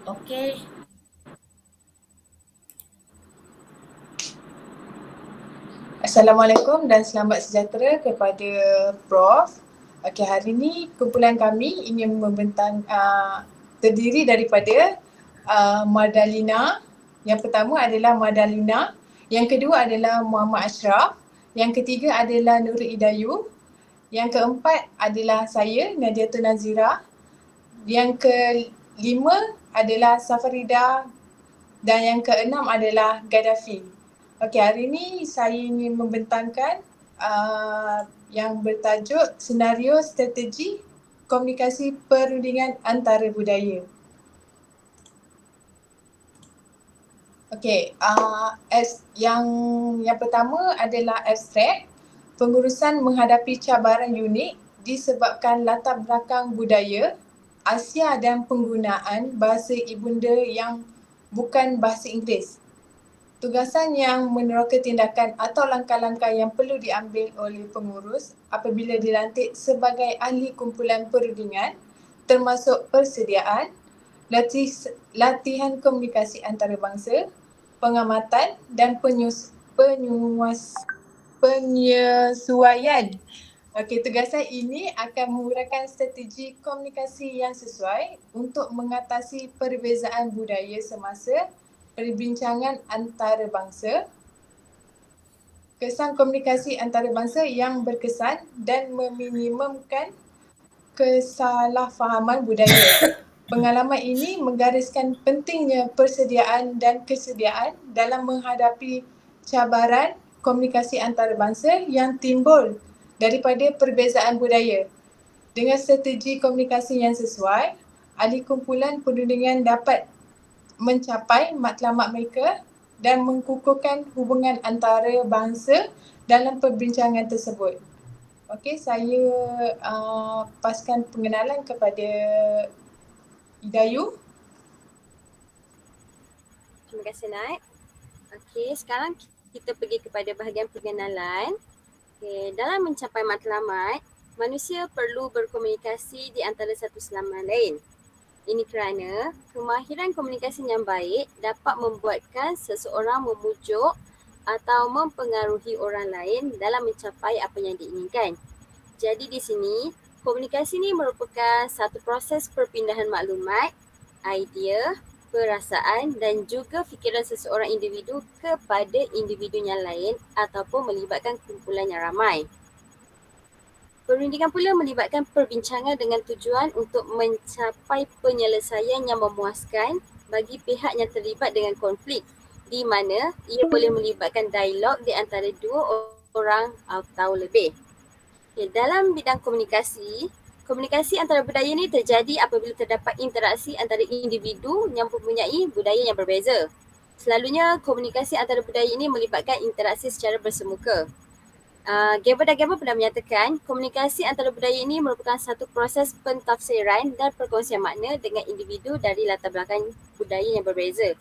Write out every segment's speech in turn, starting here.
Okey. Assalamualaikum dan selamat sejahtera kepada Prof. Okey, hari ini kumpulan kami ingin terdiri daripada Madalina. Yang pertama adalah Madalina, yang kedua adalah Muhammad Ashraf, yang ketiga adalah Nurul Idayu, yang keempat adalah saya Nadiatul Nazira, yang kelima adalah Safarida dan yang keenam adalah Gaddafi. Okey, hari ini saya ingin membentangkan yang bertajuk senario strategi komunikasi perundingan antara budaya. Okey, yang pertama adalah abstrak. Pengurusan menghadapi cabaran unik disebabkan latar belakang budaya, Asia dan penggunaan bahasa ibunda yang bukan bahasa Inggeris. Tugasan yang meneroka tindakan atau langkah-langkah yang perlu diambil oleh pengurus apabila dilantik sebagai ahli kumpulan perundingan, termasuk persediaan, latihan komunikasi antarabangsa, pengamatan dan penyesuaian. Okey, tugasan ini akan menguraikan strategi komunikasi yang sesuai untuk mengatasi perbezaan budaya semasa perbincangan antarabangsa, kesan komunikasi antarabangsa yang berkesan dan meminimumkan kesalahfahaman budaya. Pengalaman ini menggariskan pentingnya persediaan dan kesediaan dalam menghadapi cabaran komunikasi antarabangsa yang timbul daripada perbezaan budaya. Dengan strategi komunikasi yang sesuai, ahli kumpulan perundingan dapat mencapai matlamat mereka dan mengukuhkan hubungan antara bangsa dalam perbincangan tersebut. Okey, saya paskan pengenalan kepada Idayu. Terima kasih, Nat. Okey, sekarang kita pergi kepada bahagian pengenalan. Okey, dalam mencapai matlamat, manusia perlu berkomunikasi di antara satu sama lain. Ini kerana kemahiran komunikasi yang baik dapat membuatkan seseorang memujuk atau mempengaruhi orang lain dalam mencapai apa yang diinginkan. Jadi di sini, komunikasi ini merupakan satu proses perpindahan maklumat, idea, perasaan dan juga fikiran seseorang individu kepada individu yang lain ataupun melibatkan kumpulan yang ramai. Perundingan pula melibatkan perbincangan dengan tujuan untuk mencapai penyelesaian yang memuaskan bagi pihak yang terlibat dengan konflik, di mana ia boleh melibatkan dialog di antara dua orang atau lebih. Okay, dalam bidang komunikasi, komunikasi antara budaya ini terjadi apabila terdapat interaksi antara individu yang mempunyai budaya yang berbeza. Selalunya komunikasi antara budaya ini melibatkan interaksi secara bersemuka. Gaber dan Gaber pernah menyatakan komunikasi antara budaya ini merupakan satu proses pentafsiran dan perkongsian makna dengan individu dari latar belakang budaya yang berbeza.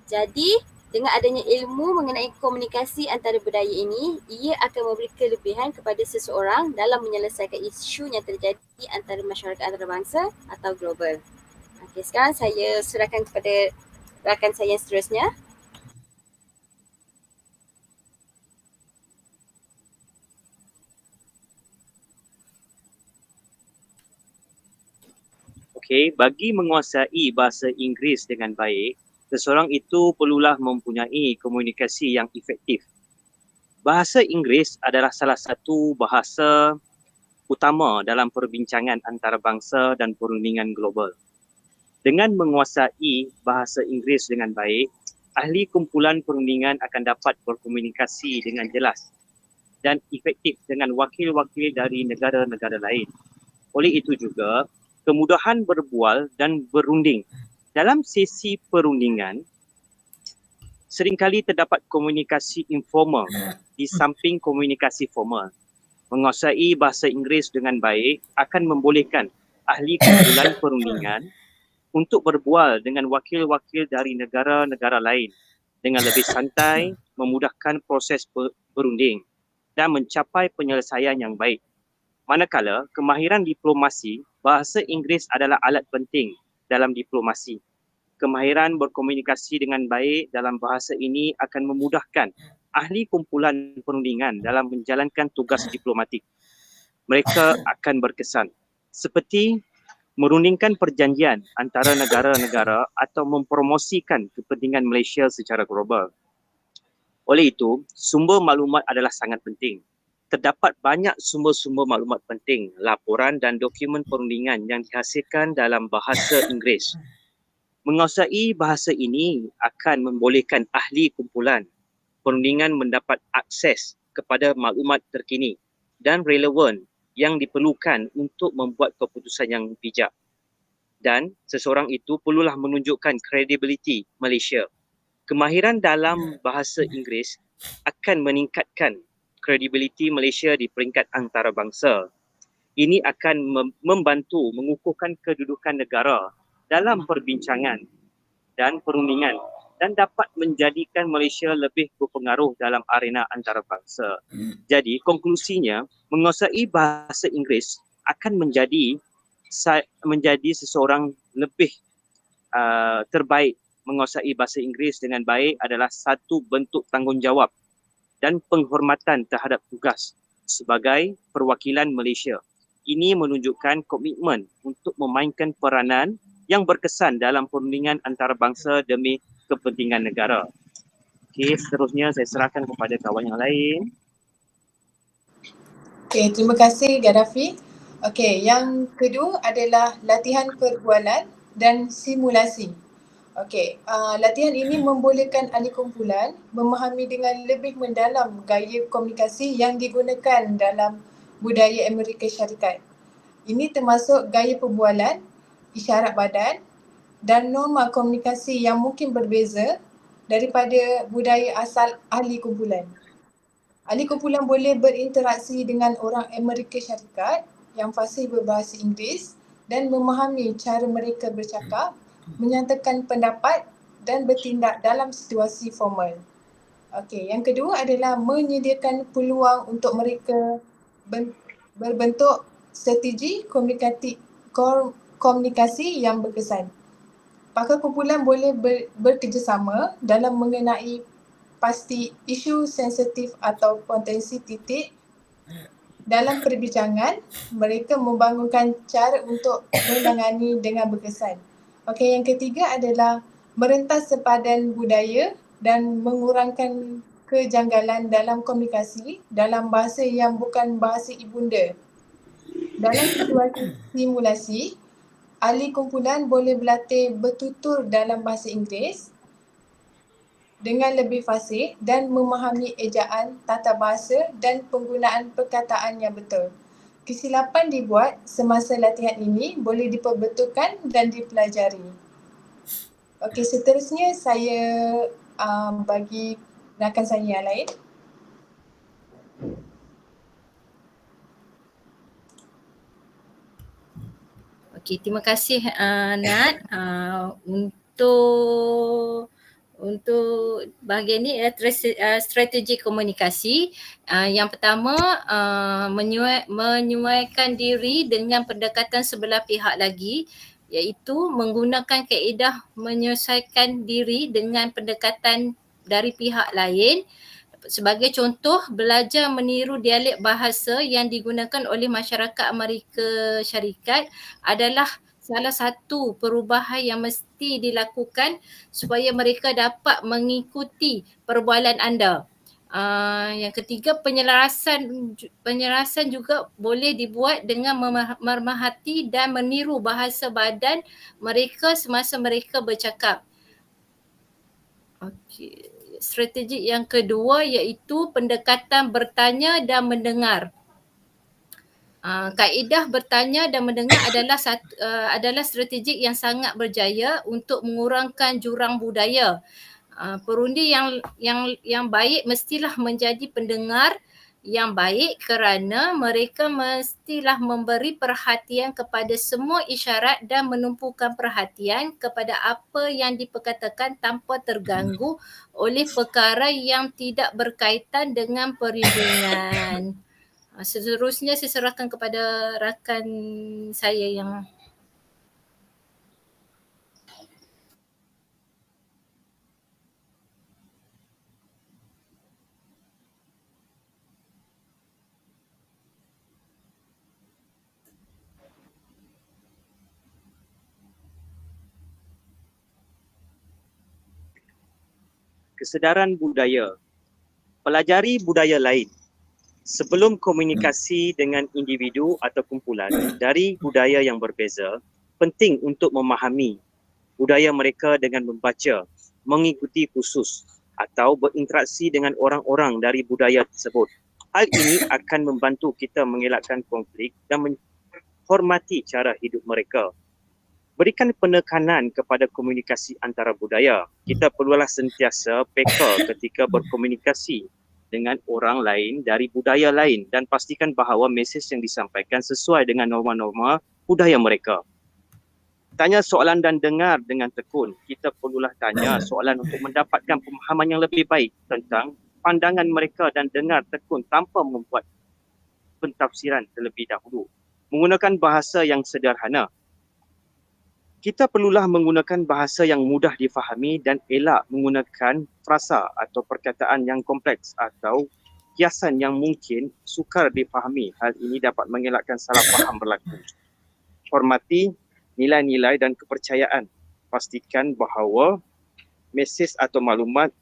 Jadi, dengan adanya ilmu mengenai komunikasi antara budaya ini, ia akan memberi kelebihan kepada seseorang dalam menyelesaikan isu yang terjadi antara masyarakat antarabangsa atau global. Okey, sekarang saya serahkan kepada rakan saya yang seterusnya. Okey, bagi menguasai bahasa Inggeris dengan baik, seseorang itu perlulah mempunyai komunikasi yang efektif. Bahasa Inggeris adalah salah satu bahasa utama dalam perbincangan antarabangsa dan perundingan global. Dengan menguasai bahasa Inggeris dengan baik, ahli kumpulan perundingan akan dapat berkomunikasi dengan jelas dan efektif dengan wakil-wakil dari negara-negara lain. Oleh itu juga, kemudahan berbual dan berunding. Dalam sesi perundingan, seringkali terdapat komunikasi informal di samping komunikasi formal. Menguasai bahasa Inggeris dengan baik akan membolehkan ahli kumpulan perundingan untuk berbual dengan wakil-wakil dari negara-negara lain dengan lebih santai, memudahkan proses berunding dan mencapai penyelesaian yang baik. Manakala kemahiran diplomasi, bahasa Inggeris adalah alat penting dalam diplomasi. Kemahiran berkomunikasi dengan baik dalam bahasa ini akan memudahkan ahli kumpulan perundingan dalam menjalankan tugas diplomatik. Mereka akan berkesan seperti merundingkan perjanjian antara negara-negara atau mempromosikan kepentingan Malaysia secara global. Oleh itu, sumber maklumat adalah sangat penting. Terdapat banyak sumber-sumber maklumat penting, laporan dan dokumen perundingan yang dihasilkan dalam bahasa Inggeris. Menguasai bahasa ini akan membolehkan ahli kumpulan perundingan mendapat akses kepada maklumat terkini dan relevan yang diperlukan untuk membuat keputusan yang bijak. Dan seseorang itu perlulah menunjukkan kredibiliti Malaysia. Kemahiran dalam bahasa Inggeris akan meningkatkan kredibiliti Malaysia di peringkat antarabangsa. Ini akan membantu mengukuhkan kedudukan negara dalam perbincangan dan perundingan dan dapat menjadikan Malaysia lebih berpengaruh dalam arena antarabangsa. Jadi konklusinya, menguasai bahasa Inggeris akan menjadi seseorang lebih terbaik. Menguasai bahasa Inggeris dengan baik adalah satu bentuk tanggungjawab dan penghormatan terhadap tugas sebagai perwakilan Malaysia. Ini menunjukkan komitmen untuk memainkan peranan yang berkesan dalam perundingan antarabangsa demi kepentingan negara. Okey, seterusnya saya serahkan kepada kawan yang lain. Okey, terima kasih Gaddafi. Okey, yang kedua adalah latihan perbualan dan simulasi. Okey, latihan ini membolehkan ahli kumpulan memahami dengan lebih mendalam gaya komunikasi yang digunakan dalam budaya Amerika Syarikat. Ini termasuk gaya perbualan, isyarat badan dan norma komunikasi yang mungkin berbeza daripada budaya asal ahli kumpulan. Ahli kumpulan boleh berinteraksi dengan orang Amerika Syarikat yang fasih berbahasa Inggeris dan memahami cara mereka bercakap, menyatakan pendapat dan bertindak dalam situasi formal. Okey, yang kedua adalah menyediakan peluang untuk mereka berbentuk strategi komunikasi yang berkesan. Pakar kumpulan boleh bekerjasama dalam mengenai pasti isu sensitif atau potensi titik dalam perbincangan. Mereka membangunkan cara untuk menangani dengan berkesan. Okey, yang ketiga adalah merentas sepadan budaya dan mengurangkan kejanggalan dalam komunikasi dalam bahasa yang bukan bahasa ibunda. Dalam situasi simulasi, ahli kumpulan boleh berlatih bertutur dalam bahasa Inggeris dengan lebih fasih dan memahami ejaan, tata bahasa dan penggunaan perkataan yang betul. Kesilapan dibuat semasa latihan ini boleh diperbetulkan dan dipelajari. Okey, seterusnya saya bagi rakan saya yang lain. Okey, terima kasih Nat. Untuk bahagian ni strategi komunikasi. Yang pertama, menyesuaikan diri dengan pendekatan sebelah pihak lagi, iaitu menggunakan kaedah menyesuaikan diri dengan pendekatan dari pihak lain. Sebagai contoh, belajar meniru dialek bahasa yang digunakan oleh masyarakat Amerika Syarikat adalah salah satu perubahan yang mesti dilakukan supaya mereka dapat mengikuti perbualan anda. Yang ketiga, penyelarasan juga boleh dibuat dengan memerhati dan meniru bahasa badan mereka semasa mereka bercakap. Okey. Strategi yang kedua iaitu pendekatan bertanya dan mendengar. Kaedah bertanya dan mendengar adalah strategi yang sangat berjaya untuk mengurangkan jurang budaya. Perundi yang baik mestilah menjadi pendengar yang baik kerana mereka mestilah memberi perhatian kepada semua isyarat dan menumpukan perhatian kepada apa yang diperkatakan tanpa terganggu oleh perkara yang tidak berkaitan dengan perundingan. Seterusnya saya serahkan kepada rakan saya yang kesedaran budaya. Pelajari budaya lain. Sebelum komunikasi dengan individu atau kumpulan dari budaya yang berbeza, penting untuk memahami budaya mereka dengan membaca, mengikuti kursus atau berinteraksi dengan orang-orang dari budaya tersebut. Hal ini akan membantu kita mengelakkan konflik dan menghormati cara hidup mereka. Berikan penekanan kepada komunikasi antara budaya. Kita perlulah sentiasa peka ketika berkomunikasi dengan orang lain dari budaya lain dan pastikan bahawa mesej yang disampaikan sesuai dengan norma-norma budaya mereka. Tanya soalan dan dengar dengan tekun. Kita perlulah tanya soalan untuk mendapatkan pemahaman yang lebih baik tentang pandangan mereka dan dengar tekun tanpa membuat pentafsiran terlebih dahulu. Menggunakan bahasa yang sederhana. Kita perlulah menggunakan bahasa yang mudah difahami dan elak menggunakan frasa atau perkataan yang kompleks atau kiasan yang mungkin sukar difahami. Hal ini dapat mengelakkan salah faham berlaku. Hormati nilai-nilai dan kepercayaan. Pastikan bahawa mesej atau maklumat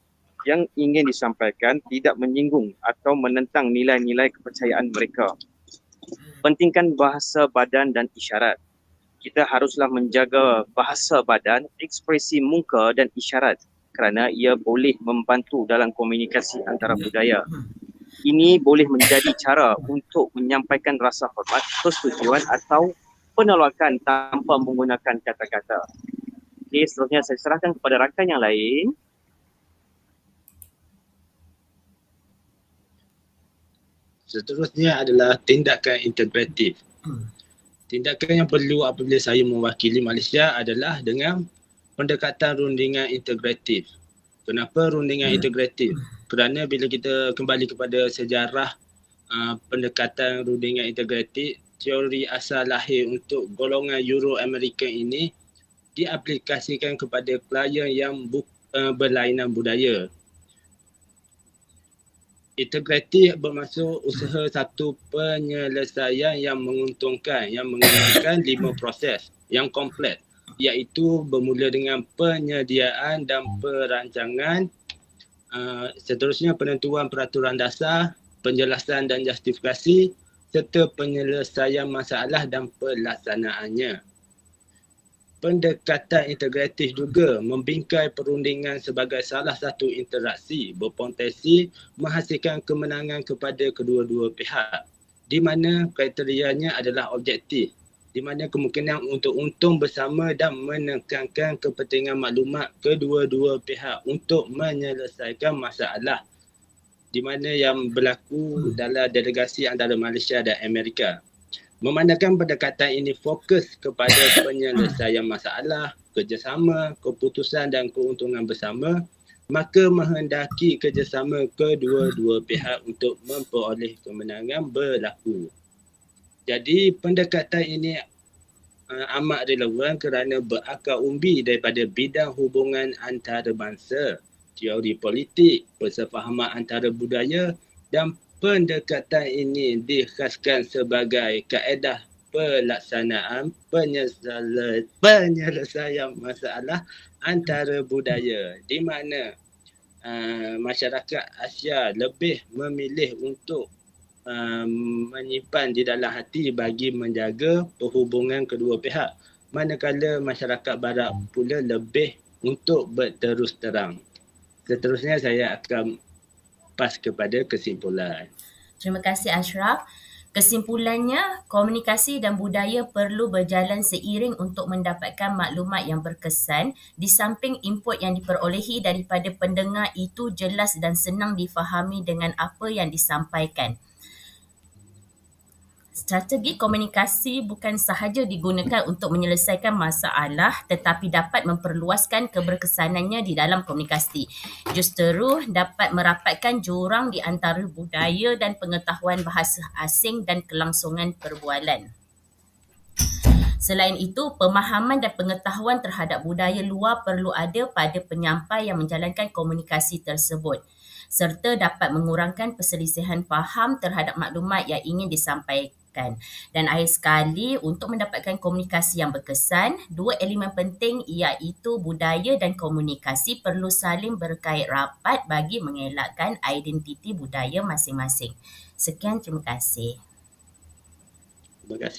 yang ingin disampaikan tidak menyinggung atau menentang nilai-nilai kepercayaan mereka. Pentingkan bahasa badan dan isyarat. Kita haruslah menjaga bahasa badan, ekspresi muka dan isyarat kerana ia boleh membantu dalam komunikasi antara budaya. Ini boleh menjadi cara untuk menyampaikan rasa hormat, persetujuan atau penolakan tanpa menggunakan kata-kata. Okey, seterusnya saya serahkan kepada rakan yang lain. Seterusnya adalah tindakan integratif. Tindakan yang perlu apabila saya mewakili Malaysia adalah dengan pendekatan rundingan integratif. Kenapa rundingan integratif? Kerana bila kita kembali kepada sejarah pendekatan rundingan integratif, teori asal lahir untuk golongan Euro-American ini diaplikasikan kepada klien yang berlainan budaya. Integratif bermaksud usaha satu penyelesaian yang menguntungkan, yang menggunakan 5 proses yang kompleks, iaitu bermula dengan penyediaan dan perancangan, seterusnya penentuan peraturan dasar, penjelasan dan justifikasi, serta penyelesaian masalah dan pelaksanaannya. Pendekatan integratif juga membingkai perundingan sebagai salah satu interaksi berpotensi menghasilkan kemenangan kepada kedua-dua pihak, di mana kriterianya adalah objektif, di mana kemungkinan untuk untung bersama dan menekankan kepentingan maklumat kedua-dua pihak untuk menyelesaikan masalah, di mana yang berlaku dalam delegasi antara Malaysia dan Amerika. Memandangkan pendekatan ini fokus kepada penyelesaian masalah, kerjasama, keputusan dan keuntungan bersama, maka menghendaki kerjasama kedua-dua pihak untuk memperoleh kemenangan berlaku. Jadi pendekatan ini amat relevan kerana berakar umbi daripada bidang hubungan antarabangsa, teori politik, persefahaman antara budaya dan pendekatan ini dikhaskan sebagai kaedah pelaksanaan penyelesaian masalah antara budaya, di mana masyarakat Asia lebih memilih untuk menyimpan di dalam hati bagi menjaga perhubungan kedua pihak, manakala masyarakat Barat pula lebih untuk berterus terang. Seterusnya saya akan pas kepada kesimpulan. Terima kasih Ashraf. Kesimpulannya, komunikasi dan budaya perlu berjalan seiring untuk mendapatkan maklumat yang berkesan. Di samping input yang diperolehi daripada pendengar itu jelas dan senang difahami dengan apa yang disampaikan. Strategi komunikasi bukan sahaja digunakan untuk menyelesaikan masalah tetapi dapat memperluaskan keberkesanannya di dalam komunikasi. Justeru dapat merapatkan jurang di antara budaya dan pengetahuan bahasa asing dan kelangsungan perbualan. Selain itu, pemahaman dan pengetahuan terhadap budaya luar perlu ada pada penyampai yang menjalankan komunikasi tersebut, serta dapat mengurangkan perselisihan faham terhadap maklumat yang ingin disampaikan. diperlukan. Dan akhir sekali, untuk mendapatkan komunikasi yang berkesan, dua elemen penting iaitu budaya dan komunikasi perlu saling berkait rapat bagi mengelakkan identiti budaya masing-masing. Sekian, terima kasih. Terima kasih.